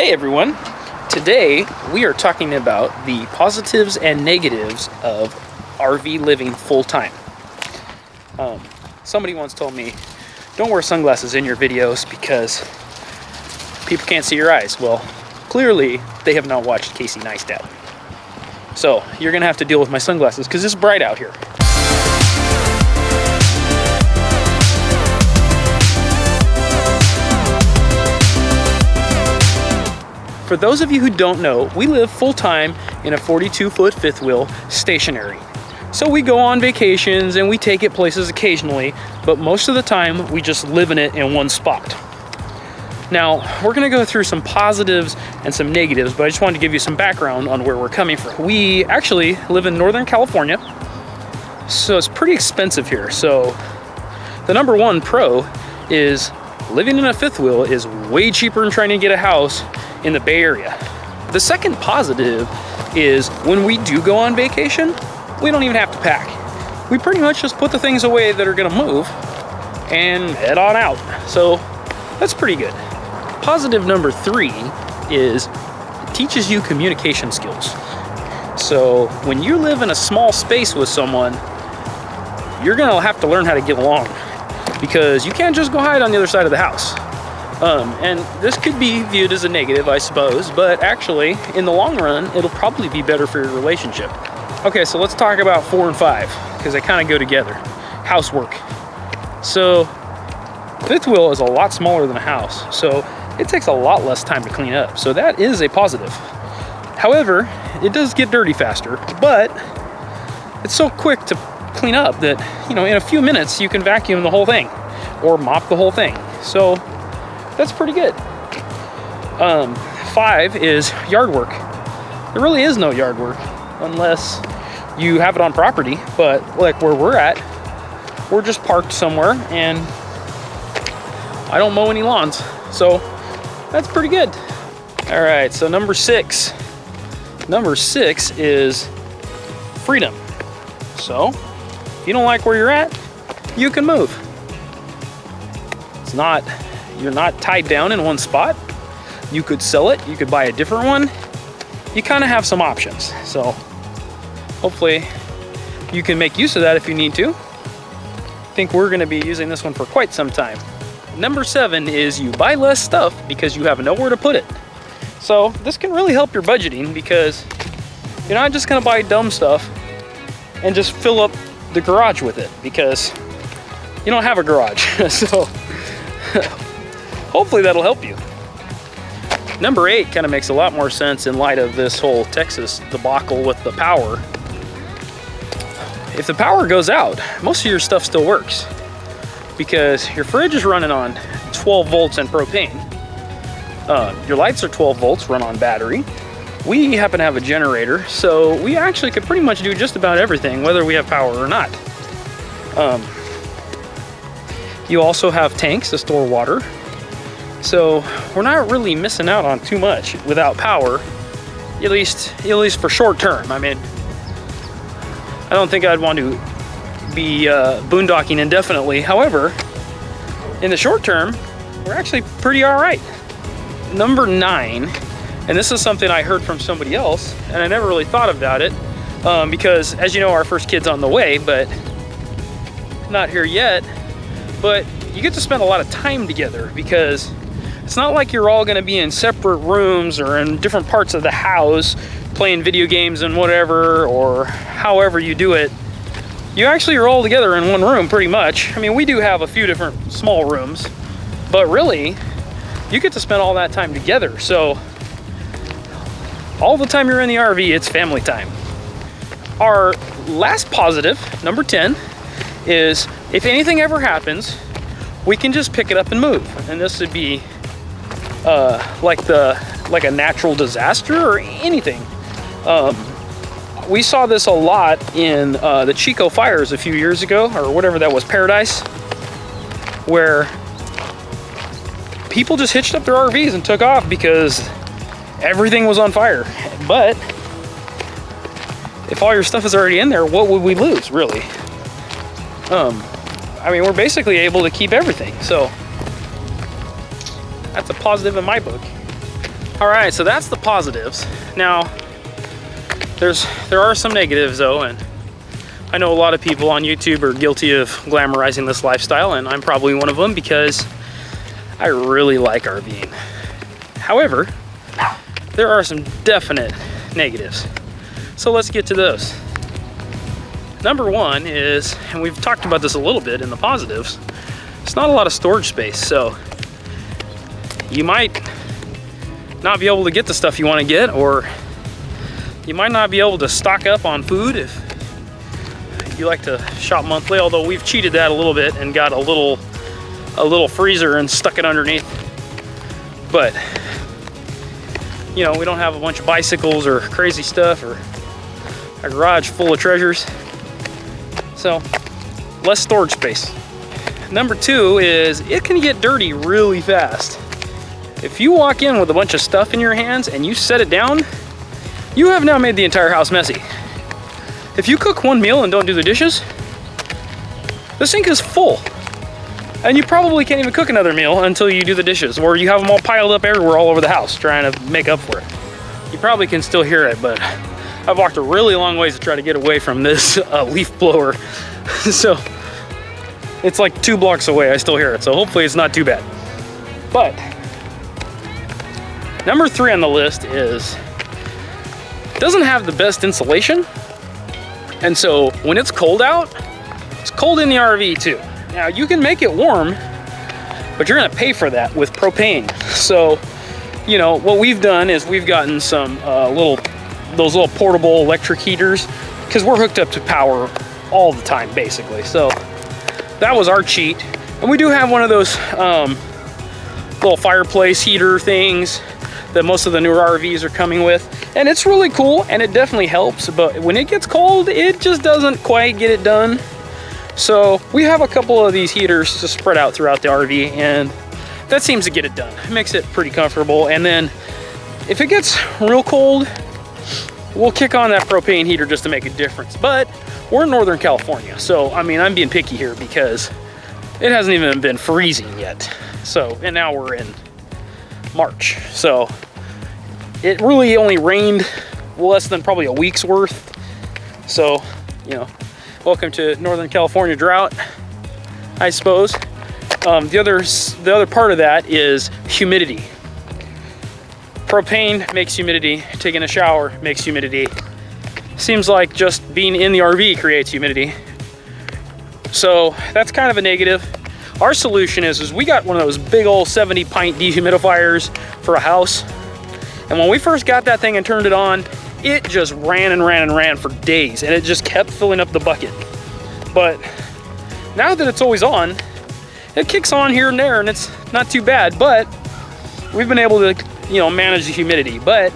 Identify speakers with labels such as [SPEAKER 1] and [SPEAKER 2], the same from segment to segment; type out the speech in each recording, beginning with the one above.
[SPEAKER 1] Hey everyone! Today we are talking about the positives and negatives of RV living full-time. Somebody once told me, don't wear sunglasses in your videos because people can't see your eyes. Well, clearly they have not watched Casey Neistat. So you're gonna have to deal with my sunglasses because it's bright out here. For those of you who don't know, we live full-time in a 42-foot fifth wheel stationary. So we go on vacations and we take it places occasionally, but most of the time we just live in it in one spot. Now, we're gonna go through some positives and some negatives, but I just wanted to give you some background on where we're coming from. We actually live in Northern California, so it's pretty expensive here. So the number one pro is living in a fifth wheel is way cheaper than trying to get a house in the Bay Area. The second positive is when we do go on vacation, we don't even have to pack. We pretty much just put the things away that are gonna move and head on out. So that's pretty good. Positive number 3 is it teaches you communication skills. So when you live in a small space with someone, you're gonna have to learn how to get along because you can't just go hide on the other side of the house. And this could be viewed as a negative, I suppose, but actually, in the long run, it'll probably be better for your relationship. Okay, so let's talk about 4 and 5, because they kind of go together. Housework. So, fifth wheel is a lot smaller than a house, so it takes a lot less time to clean up. So that is a positive. However, it does get dirty faster, but it's so quick to clean up that, you know, in a few minutes, you can vacuum the whole thing, or mop the whole thing. So, that's pretty good. 5 is yard work. There really is no yard work unless you have it on property, but like where we're at, we're just parked somewhere and I don't mow any lawns. So that's pretty good. All right, so number 6. Number 6 is freedom. So if you don't like where you're at, you can move. You're not tied down in one spot. You could sell it, you could buy a different one. You kind of have some options. So hopefully you can make use of that if you need to. I think we're gonna be using this one for quite some time. Number 7 is you buy less stuff because you have nowhere to put it. So this can really help your budgeting because you're not just gonna buy dumb stuff and just fill up the garage with it because you don't have a garage. So hopefully that'll help you. Number 8 kind of makes a lot more sense in light of this whole Texas debacle with the power. If the power goes out, most of your stuff still works because your fridge is running on 12 volts and propane. Your lights are 12 volts, run on battery. We happen to have a generator, so we actually could pretty much do just about everything, whether we have power or not. You also have tanks to store water. So we're not really missing out on too much without power, at least for short term. I mean, I don't think I'd want to be boondocking indefinitely. However, in the short term, we're actually pretty all right. Number 9, and this is something I heard from somebody else, and I never really thought about it because, as you know, our first kid's on the way, but not here yet. But you get to spend a lot of time together because it's not like you're all gonna be in separate rooms or in different parts of the house playing video games and whatever, or however you do it. You actually are all together in one room pretty much. I mean, we do have a few different small rooms, but really, you get to spend all that time together. So all the time you're in the RV, it's family time. Our last positive, number 10, is if anything ever happens, we can just pick it up and move. And this would be like a natural disaster or anything. We saw this a lot in the Chico fires a few years ago, or whatever that was, Paradise, where people just hitched up their RVs and took off because everything was on fire. But if all your stuff is already in there, what would we lose, really? I mean, we're basically able to keep everything, so that's a positive in my book. All right, so that's the positives. Now, there are some negatives though, and I know a lot of people on YouTube are guilty of glamorizing this lifestyle, and I'm probably one of them because I really like RVing. However, there are some definite negatives. So let's get to those. Number one is, and we've talked about this a little bit in the positives, it's not a lot of storage space. So you might not be able to get the stuff you want to get, or you might not be able to stock up on food if you like to shop monthly, although we've cheated that a little bit and got a little freezer and stuck it underneath. But you know, we don't have a bunch of bicycles or crazy stuff or a garage full of treasures. So less storage space. Number two is it can get dirty really fast. If you walk in with a bunch of stuff in your hands and you set it down, you have now made the entire house messy. If you cook one meal and don't do the dishes, the sink is full. And you probably can't even cook another meal until you do the dishes, or you have them all piled up everywhere all over the house trying to make up for it. You probably can still hear it, but I've walked a really long ways to try to get away from this leaf blower. So it's like 2 blocks away, I still hear it. So hopefully it's not too bad. But number 3 on the list is, it doesn't have the best insulation. And so when it's cold out, it's cold in the RV too. Now you can make it warm, but you're gonna pay for that with propane. So, you know, what we've done is we've gotten some those little portable electric heaters, because we're hooked up to power all the time basically. So that was our cheat. And we do have one of those little fireplace heater things that most of the newer RVs are coming with. And it's really cool and it definitely helps, but when it gets cold, it just doesn't quite get it done. So we have a couple of these heaters to spread out throughout the RV, and that seems to get it done. It makes it pretty comfortable. And then if it gets real cold, we'll kick on that propane heater just to make a difference. But we're in Northern California, so I mean, I'm being picky here because it hasn't even been freezing yet. So, and now we're in March. So it really only rained less than probably a week's worth. So, you know, welcome to Northern California drought, I suppose. The other part of that is humidity. Propane makes humidity. Taking a shower makes humidity. Seems like just being in the RV creates humidity. So that's kind of a negative. Our solution is we got one of those big old 70-pint dehumidifiers for a house. And when we first got that thing and turned it on, it just ran and ran and ran for days, and it just kept filling up the bucket. But now that it's always on, it kicks on here and there, and it's not too bad. But we've been able to, you know, manage the humidity. But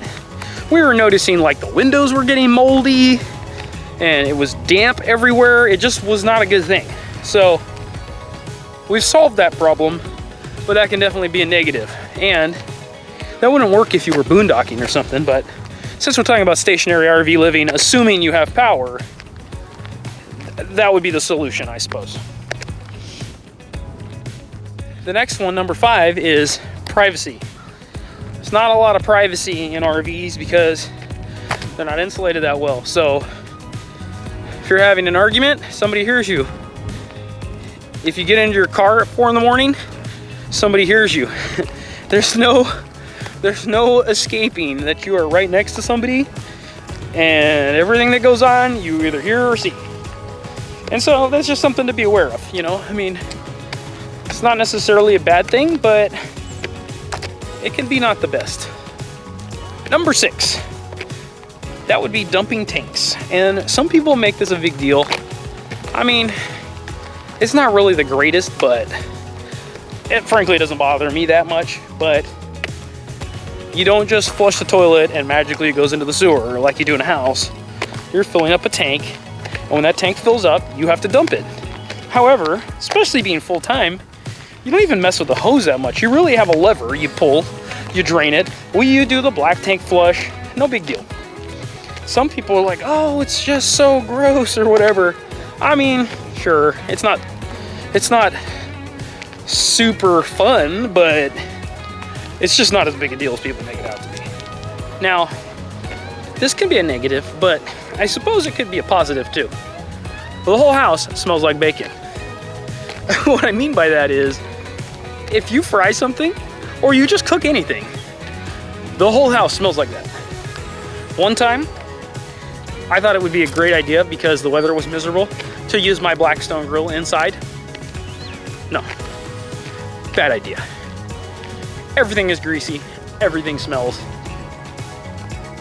[SPEAKER 1] we were noticing like the windows were getting moldy, and it was damp everywhere. It just was not a good thing. So we've solved that problem, but that can definitely be a negative. And that wouldn't work if you were boondocking or something, but since we're talking about stationary RV living, assuming you have power, that would be the solution, I suppose. The next one, number 5, is privacy. There's not a lot of privacy in RVs because they're not insulated that well. So if you're having an argument, somebody hears you. If you get into your car at 4 in the morning, somebody hears you. There's no escaping that you are right next to somebody, and everything that goes on, you either hear or see. And so that's just something to be aware of, you know? I mean, it's not necessarily a bad thing, but it can be not the best. Number 6, that would be dumping tanks. And some people make this a big deal. I mean, it's not really the greatest, but it frankly doesn't bother me that much. But you don't just flush the toilet and magically it goes into the sewer like you do in a house. You're filling up a tank, and when that tank fills up, you have to dump it. However, especially being full-time, you don't even mess with the hose that much. You really have a lever, you pull, you drain it. You do the black tank flush, no big deal. Some people are like, oh, it's just so gross or whatever. I mean, sure, it's not super fun, but It's just not as big a deal as people make it out to be. Now, this can be a negative, but I suppose it could be a positive too. Well, the whole house smells like bacon. What I mean by that is, if you fry something, or you just cook anything, the whole house smells like that. One time, I thought it would be a great idea because the weather was miserable to use my Blackstone grill inside. No, bad idea. Everything is greasy, everything smells.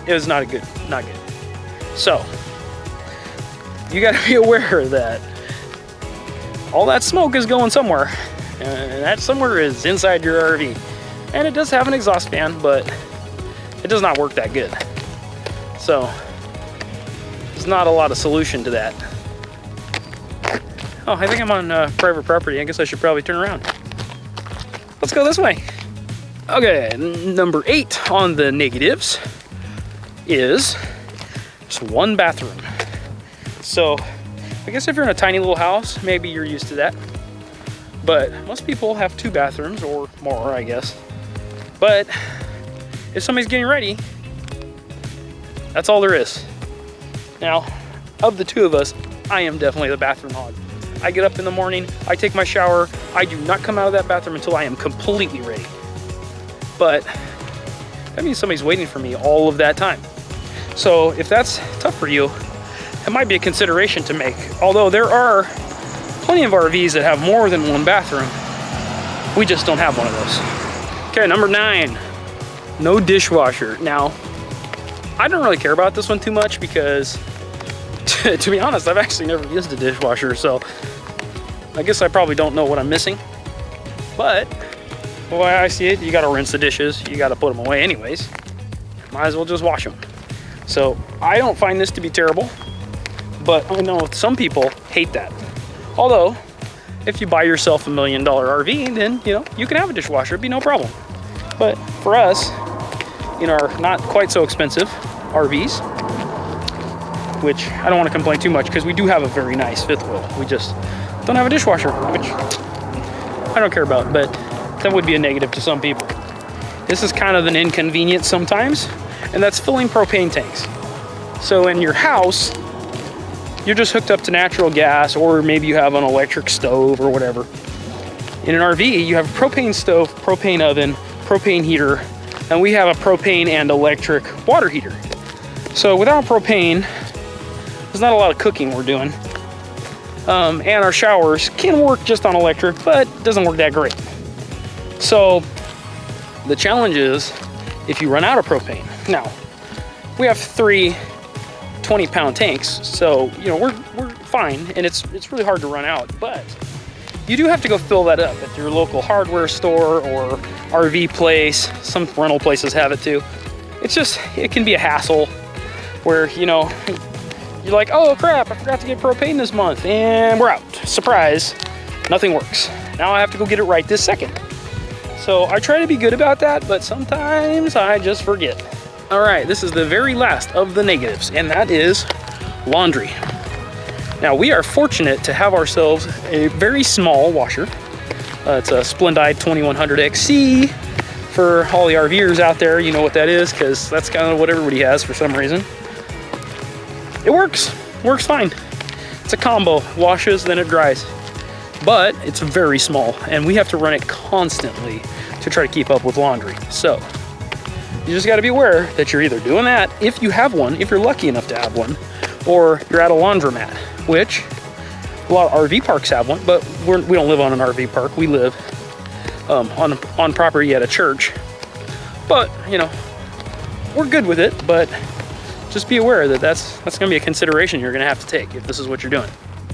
[SPEAKER 1] It was not good. So, you gotta be aware that all that smoke is going somewhere, and that somewhere is inside your RV. And it does have an exhaust fan, but it does not work that good. So, there's not a lot of solution to that. Oh, I think I'm on private property. I guess I should probably turn around. Let's go this way. Okay, number 8 on the negatives is just one bathroom. So, I guess if you're in a tiny little house, maybe you're used to that. But most people have 2 bathrooms or more, I guess. But if somebody's getting ready, that's all there is. Now, of the 2 of us, I am definitely the bathroom hog. I get up in the morning, I take my shower, I do not come out of that bathroom until I am completely ready. But that means somebody's waiting for me all of that time. So if that's tough for you, it might be a consideration to make. Although there are plenty of RVs that have more than one bathroom. We just don't have one of those. Okay, number 9, no dishwasher. Now, I don't really care about this one too much because, to be honest, I've actually never used a dishwasher, so I guess I probably don't know what I'm missing. But the way I see it, you gotta rinse the dishes, you gotta put them away anyways. Might as well just wash them. So I don't find this to be terrible, but I know some people hate that. Although, if you buy yourself $1 million RV, then you can have a dishwasher, it'd be no problem. But for us, in our not quite so expensive RVs, which I don't want to complain too much because we do have a very nice fifth wheel. We just don't have a dishwasher, which I don't care about, but that would be a negative to some people. This is kind of an inconvenience sometimes, and that's filling propane tanks. So in your house, you're just hooked up to natural gas, or maybe you have an electric stove or whatever. In an RV, you have a propane stove, propane oven, propane heater, and we have a propane and electric water heater. So without propane, there's not a lot of cooking we're doing. And our showers can work just on electric, but doesn't work that great. So the challenge is if you run out of propane. Now, we have 3 20-pound tanks, so we're fine, and it's really hard to run out, but you do have to go fill that up at your local hardware store or RV place. Some rental places have it too. It can be a hassle where you're like, oh crap, I forgot to get propane this month, and we're out. Surprise, nothing works. Now I have to go get it right this second. So I try to be good about that, but sometimes I just forget. All right, this is the very last of the negatives, and that is laundry. Now, we are fortunate to have ourselves a very small washer. It's a Splendide 2100 XC. For all the RVers out there, you know what that is, because that's kind of what everybody has for some reason. It works fine. It's a combo, washes, then it dries. But it's very small, and we have to run it constantly to try to keep up with laundry. So you just got to be aware that you're either doing that, if you have one, if you're lucky enough to have one, or you're at a laundromat, which a lot of RV parks have one, but we don't live on an RV park. We live on property at a church. But, we're good with it, but just be aware that that's going to be a consideration you're going to have to take if this is what you're doing.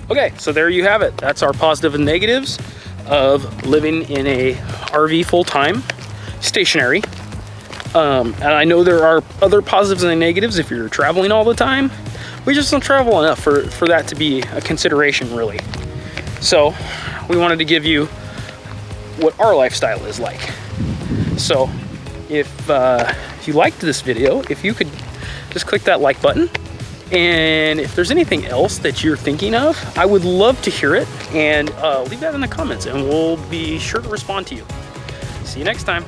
[SPEAKER 1] Okay, so there you have it. That's our positive and negatives of living in a RV full-time, stationary. And I know there are other positives and negatives if you're traveling all the time. We just don't travel enough for that to be a consideration, really. So we wanted to give you what our lifestyle is like. So if you liked this video, if you could just click that like button. And if there's anything else that you're thinking of, I would love to hear it, and leave that in the comments and we'll be sure to respond to you. See you next time.